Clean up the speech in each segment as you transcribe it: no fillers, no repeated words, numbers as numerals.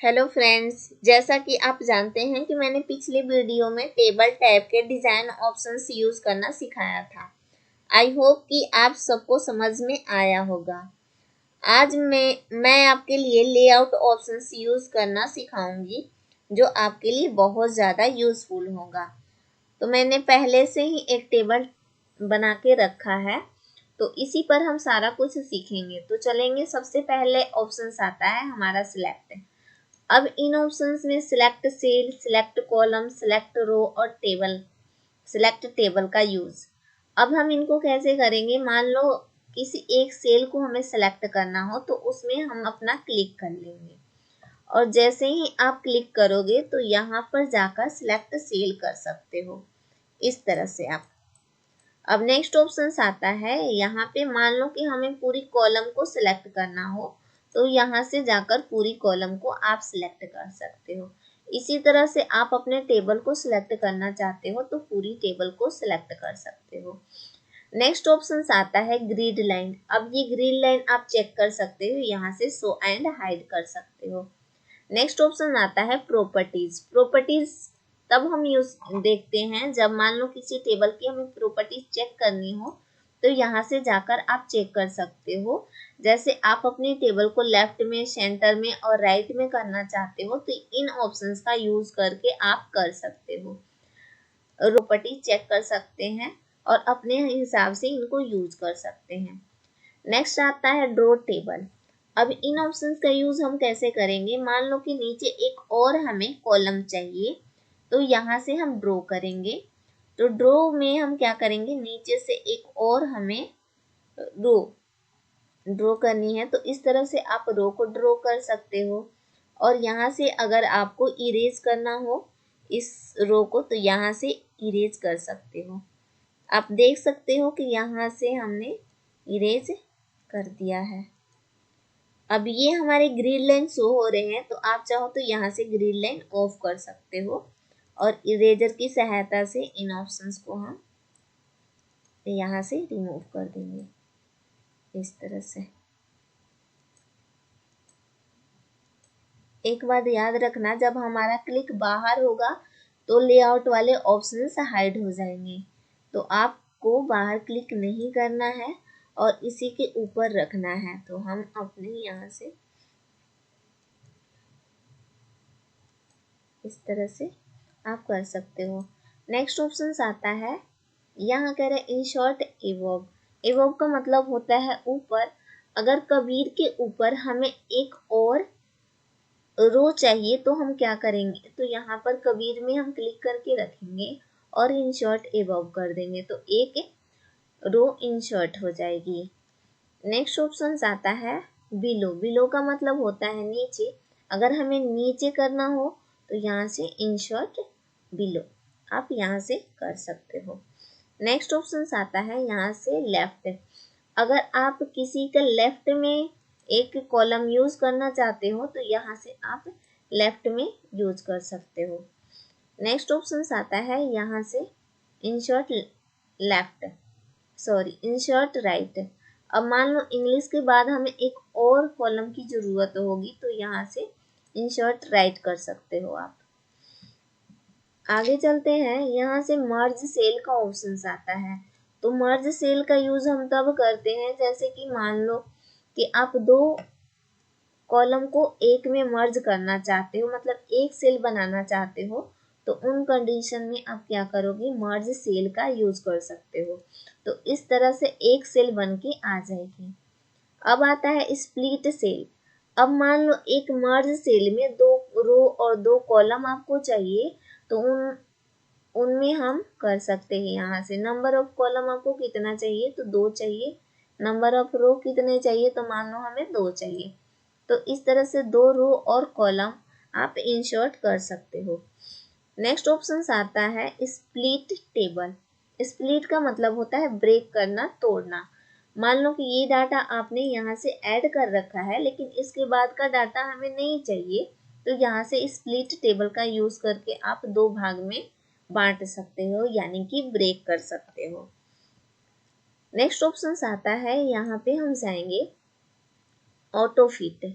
Hello friends, जैसा कि आप जानते हैं कि मैंने पिछले वीडियो में टेबल टैब के डिज़ाइन ऑप्शंस यूज़ करना सिखाया था। आई होप कि आप सबको समझ में आया होगा। आज मैं आपके लिए लेआउट ऑप्शंस यूज़ करना सिखाऊंगी, जो आपके लिए बहुत ज़्यादा यूज़फुल होगा। तो मैंने पहले से ही एक टेबल बना के रखा है, तो इसी पर हम सारा कुछ सीखेंगे। तो चलेंगे, सबसे पहले ऑप्शंस आता है हमारा सिलेक्ट। अब इन ऑप्शंस में select cell, select column, select row और सिलेक्ट टेबल का यूज। अब हम इनको कैसे करेंगे? मान लो किसी एक सेल को हमें सिलेक्ट करना हो, तो उसमें हम अपना क्लिक कर लेंगे और जैसे ही आप क्लिक करोगे तो यहाँ पर जाकर सिलेक्ट सेल कर सकते हो, इस तरह से आप। अब नेक्स्ट ऑप्शन आता है, यहाँ पे मान लो कि हमें पूरी कॉलम को सिलेक्ट करना हो, तो यहाँ से जाकर पूरी कॉलम को आप सिलेक्ट कर सकते हो। इसी तरह से आप अपने टेबल को सिलेक्ट करना चाहते हो तो पूरी टेबल को सिलेक्ट कर सकते हो। नेक्स्ट ऑप्शन आता है ग्रिड लाइन। अब ये ग्रिड लाइन आप चेक कर सकते हो, यहाँ से शो एंड हाइड कर सकते हो। नेक्स्ट ऑप्शन आता है प्रॉपर्टीज। प्रॉपर्टीज तब हम यूज देखते हैं जब मान लो किसी टेबल की हमें प्रॉपर्टीज चेक करनी हो, तो यहाँ से जाकर आप चेक कर सकते हो। जैसे आप अपनी टेबल को लेफ्ट में, सेंटर में और राइट में करना चाहते हो, तो इन ऑप्शंस का यूज करके आप कर सकते हो, प्रॉपर्टी चेक कर सकते हैं और अपने हिसाब से इनको यूज कर सकते हैं। नेक्स्ट आता है ड्रॉ टेबल। अब इन ऑप्शंस का यूज हम कैसे करेंगे? मान लो कि नीचे एक और हमें कॉलम चाहिए, तो यहाँ से हम ड्रॉ करेंगे। तो ड्रॉ में हम क्या करेंगे? नीचे से एक और हमें रो ड्रॉ करनी है, तो इस तरह से आप रो को ड्रॉ कर सकते हो। और यहाँ से अगर आपको इरेज करना हो इस रो को, तो यहाँ से इरेज कर सकते हो। आप देख सकते हो कि यहाँ से हमने इरेज कर दिया है। अब ये हमारे ग्रिड लाइन शो हो रहे हैं, तो आप चाहो तो यहाँ से ग्रिड लाइन ऑफ कर सकते हो और इरेजर की सहायता से इन ऑप्शंस को हम यहाँ से रिमूव कर देंगे, इस तरह से। एक बात याद रखना, जब हमारा क्लिक बाहर होगा तो लेआउट वाले ऑप्शंस हाइड हो जाएंगे, तो आपको बाहर क्लिक नहीं करना है और इसी के ऊपर रखना है। तो हम अपने यहाँ से इस तरह से आप कर सकते हो। नेक्स्ट ऑप्शन आता है, यहाँ कह रहे इंसर्ट इवोव। इवोव का मतलब होता है ऊपर। अगर कबीर के ऊपर हमें एक और रो चाहिए तो हम क्या करेंगे? तो यहाँ पर कबीर में हम क्लिक करके रखेंगे और इंसर्ट इवोव कर देंगे, तो एक रो इंसर्ट हो जाएगी। नेक्स्ट ऑप्शन आता है बिलो। बिलो का मतलब होता है नीचे। अगर हमें नीचे करना हो तो यहाँ से इंसर्ट बिलो आप यहाँ से कर सकते हो। नेक्स्ट ऑप्शन आता है यहाँ से लेफ्ट। अगर आप किसी का लेफ्ट में एक कॉलम यूज करना चाहते हो, तो यहाँ से आप लेफ्ट में यूज कर सकते हो। नेक्स्ट ऑप्शन आता है यहाँ से insert left, sorry insert right. अब मान लो इंग्लिश के बाद हमें एक और कॉलम की जरूरत होगी, तो यहाँ से इंसर्ट राइट कर सकते हो आप। आगे चलते हैं, यहाँ से मर्ज सेल का ऑप्शन आता है। तो मर्ज सेल का यूज हम तब करते हैं जैसे कि मान लो कि आप दो कॉलम को एक में मर्ज करना चाहते हो, मतलब एक सेल बनाना चाहते हो, तो उन कंडीशन में आप क्या करोगे? मर्ज सेल का यूज कर सकते हो। तो इस तरह से एक सेल बन के आ जाएगी। अब आता है स्प्लिट सेल। अब मान लो एक मर्ज सेल में दो रो और दो कॉलम आपको चाहिए, तो उनमें हम कर सकते हैं। यहाँ से नंबर ऑफ कॉलम आपको कितना चाहिए? तो 2 चाहिए। नंबर ऑफ रो कितने चाहिए? तो मान लो हमें 2 चाहिए। तो इस तरह से 2 रो और कॉलम आप इंसर्ट कर सकते हो। नेक्स्ट ऑप्शन आता है स्प्लिट टेबल। स्प्लिट का मतलब होता है ब्रेक करना, तोड़ना। मान लो कि ये डाटा आपने यहाँ से ऐड कर रखा है, लेकिन इसके बाद का डाटा हमें नहीं चाहिए, तो यहाँ से स्प्लिट टेबल का यूज करके आप 2 भाग में बांट सकते हो, यानी कि ब्रेक कर सकते हो। नेक्स्ट ऑप्शन आता है, यहाँ पे हम जाएंगे ऑटो फिट।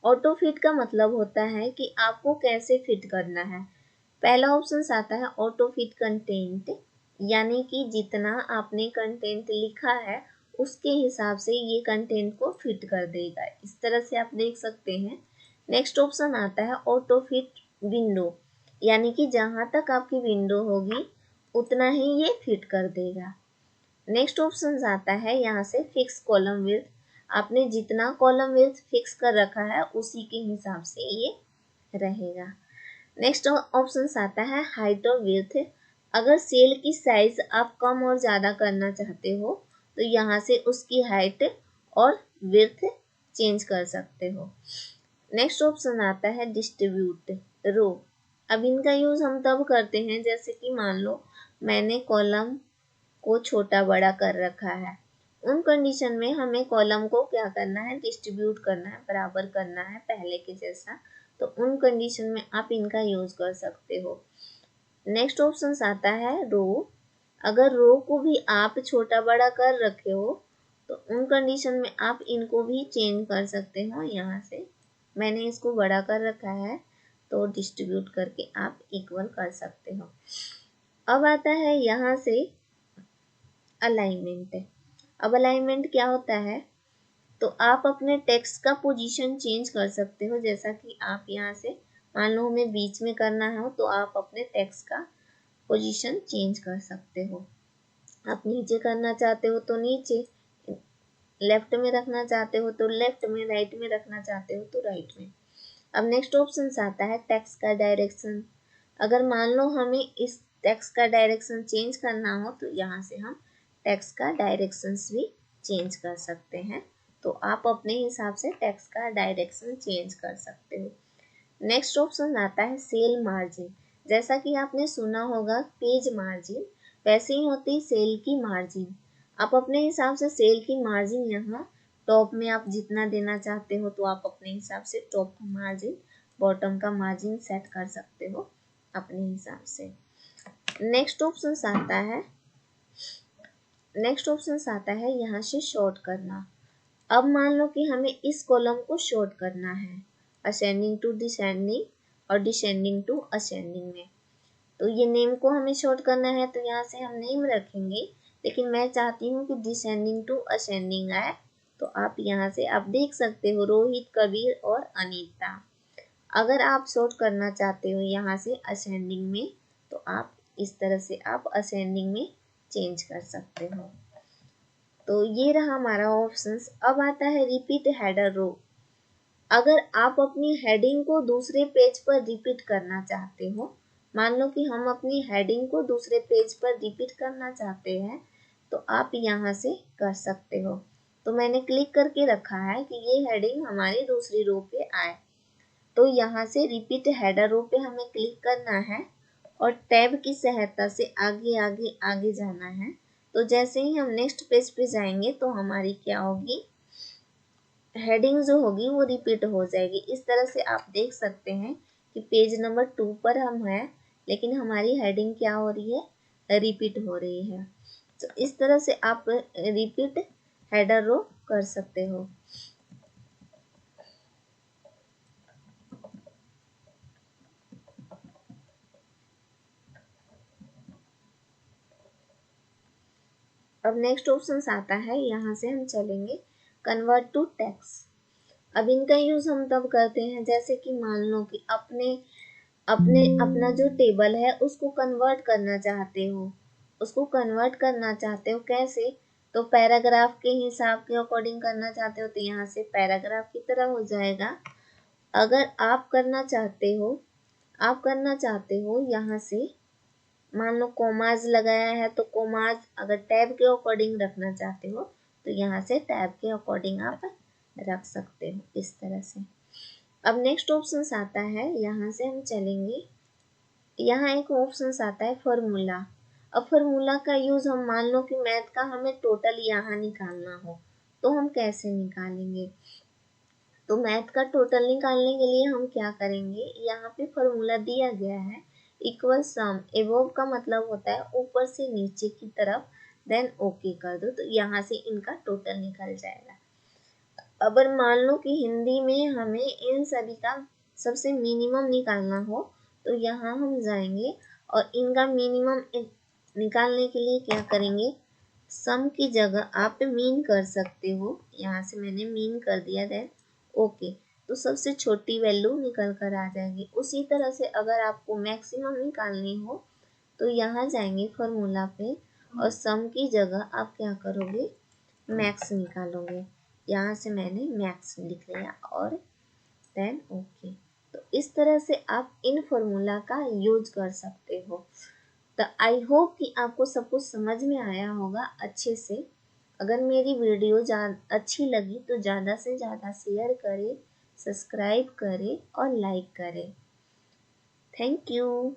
ऑटो फिट का मतलब होता है कि आपको कैसे फिट करना है। पहला ऑप्शन आता है ऑटो फिट कंटेंट, यानी कि जितना आपने कंटेंट लिखा है उसके हिसाब से ये कंटेंट को फिट कर देगा। इस तरह से आप देख सकते हैं। नेक्स्ट ऑप्शन आता है ऑटो फिट विंडो, यानी कि जहाँ तक आपकी विंडो होगी उतना ही ये फिट कर देगा। नेक्स्ट ऑप्शन आता है यहाँ से फिक्स कॉलम विड्थ, आपने जितना कॉलम विड्थ फिक्स कर रखा है उसी के हिसाब से ये रहेगा। नेक्स्ट ऑप्शन आता है हाइट और विड्थ, अगर सेल की साइज आप कम और ज़्यादा करना चाहते हो तो यहाँ से उसकी हाइट और विड्थ चेंज कर सकते हो। नेक्स्ट ऑप्शन आता है डिस्ट्रीब्यूट रो, अब इनका यूज़ हम तब करते हैं जैसे कि मान लो मैंने कॉलम को छोटा बड़ा कर रखा है, उन कंडीशन में हमें कॉलम को क्या करना है, डिस्ट्रीब्यूट करना है, बराबर करना है पहले के जैसा, तो उन कंडीशन में आप इनका यूज कर सकते हो। नेक्स्ट ऑप्शन आता है रो, अगर रो को भी आप छोटा बड़ा कर रखे हो तो उन कंडीशन में आप इनको भी चेंज कर सकते हो। यहाँ से मैंने इसको बड़ा कर रखा है तो डिस्ट्रीब्यूट करके आप इक्वल कर सकते हो। अब आता है यहाँ से अलाइनमेंट। अब अलाइनमेंट क्या होता है, तो आप अपने टेक्स्ट का पोजीशन चेंज कर सकते हो। जैसा कि आप यहाँ से मान लो हमें बीच में करना है तो आप अपने टेक्स्ट का पोजीशन चेंज कर सकते हो। आप नीचे करना चाहते हो तो नीचे, लेफ्ट में रखना चाहते हो तो लेफ्ट में, राइट में रखना चाहते हो तो राइट में। अब नेक्स्ट ऑप्शन आता है टेक्स्ट का डायरेक्शन, अगर मान लो हमें इस टेक्स्ट का डायरेक्शन चेंज करना हो तो यहाँ से हम टेक्स्ट का डायरेक्शंस भी चेंज कर सकते हैं। तो आप अपने हिसाब से टेक्स्ट का डायरेक्शन चेंज कर सकते हो। नेक्स्ट ऑप्शन आता है सेल मार्जिन, जैसा कि आपने सुना होगा पेज मार्जिन, वैसे ही होती है सेल की मार्जिन। आप अपने हिसाब से सेल की मार्जिन यहाँ टॉप में आप जितना देना चाहते हो तो आप अपने हिसाब से टॉप का मार्जिन, बॉटम का मार्जिन सेट कर सकते हो अपने हिसाब से। नेक्स्ट ऑप्शन आता है यहाँ से शॉर्ट करना। अब मान लो कि हमें इस कॉलम को शॉर्ट करना है असेंडिंग टू डिसेंडिंग और डिसेंडिंग टू असेंडिंग में, तो ये नेम को हमें शॉर्ट करना है तो यहाँ से हम नेम रखेंगे, लेकिन मैं चाहती हूँ कि डिसेंडिंग टू असेंडिंग आए, तो आप यहाँ से आप देख सकते हो रोहित, कबीर और अनीता। अगर आप शॉर्ट करना चाहते हो यहाँ से असेंडिंग में तो आप इस तरह से आप असेंडिंग में चेंज कर सकते हो। तो ये रहा हमारा ऑप्शंस। अब आता है रिपीट हेडर रो, अगर आप अपनी हेडिंग को दूसरे पेज पर रिपीट करना चाहते हो, मान लो कि हम अपनी हेडिंग को दूसरे पेज पर रिपीट करना चाहते हैं तो आप यहाँ से कर सकते हो। तो मैंने क्लिक करके रखा है कि ये हेडिंग हमारी दूसरी रो पे आए, तो यहाँ से रिपीट हेडर रो पे हमें क्लिक करना है और टैब की सहायता से आगे आगे आगे जाना है। तो जैसे ही हम नेक्स्ट पेज पे जाएंगे तो हमारी क्या होगी, हेडिंग जो होगी वो रिपीट हो जाएगी। इस तरह से आप देख सकते हैं कि पेज नंबर 2 पर हम हैं लेकिन हमारी हेडिंग क्या हो रही है, रिपीट हो रही है। तो इस तरह से आप रिपीट हेडर रो कर सकते हो। अब नेक्स्ट ऑप्शन आता है, यहाँ से हम चलेंगे कन्वर्ट टू टेक्स्ट। अब इनका यूज हम तब करते हैं जैसे कि मान लो कि अपना जो टेबल है उसको कन्वर्ट करना चाहते हो, कैसे, तो पैराग्राफ के हिसाब के अकॉर्डिंग करना चाहते हो तो यहाँ से पैराग्राफ की तरह हो जाएगा। अगर आप करना चाहते हो यहाँ से मान लो कोमाज लगाया है तो कोमाज अगर टैब के अकॉर्डिंग रखना चाहते हो तो यहाँ से टैब के अकॉर्डिंग आप रख सकते हो इस तरह से। अब नेक्स्ट ऑप्शन आता है, यहाँ से हम चलेंगे, यहाँ एक ऑप्शन आता है फॉर्मूला। अब फॉर्मूला का यूज हम मान लो कि मैथ का हमें टोटल यहाँ निकालना हो तो हम कैसे निकालेंगे, तो मैथ का टोटल निकालने के लिए हम क्या करेंगे, यहाँ पे फॉर्मूला दिया गया है इक्वल सम, एबोव का मतलब होता है ऊपर से नीचे की तरफ, देन ओके कर दो तो यहाँ से इनका टोटल निकल जाएगा। अगर मान लो कि हिंदी में हमें इन सभी का सबसे मिनिमम निकालना हो, तो यहाँ हम जाएंगे और इनका मिनिमम निकालने के लिए क्या करेंगे, सम की जगह आप मीन कर सकते हो। यहाँ से मैंने मीन कर दिया, देन ओके, तो सबसे छोटी वैल्यू निकल कर आ जाएगी। उसी तरह से अगर आपको मैक्सिमम निकालनी हो तो यहाँ जाएंगे फॉर्मूला पे और सम की जगह आप क्या करोगे, मैक्स निकालोगे। यहाँ से मैंने मैक्स लिख लिया और देन ओके। तो इस तरह से आप इन फॉर्मूला का यूज कर सकते हो। तो आई होप कि आपको सब कुछ समझ में आया होगा अच्छे से। अगर मेरी वीडियो अच्छी लगी तो ज़्यादा से ज़्यादा शेयर करें, सब्सक्राइब करें और लाइक करें। Thank you.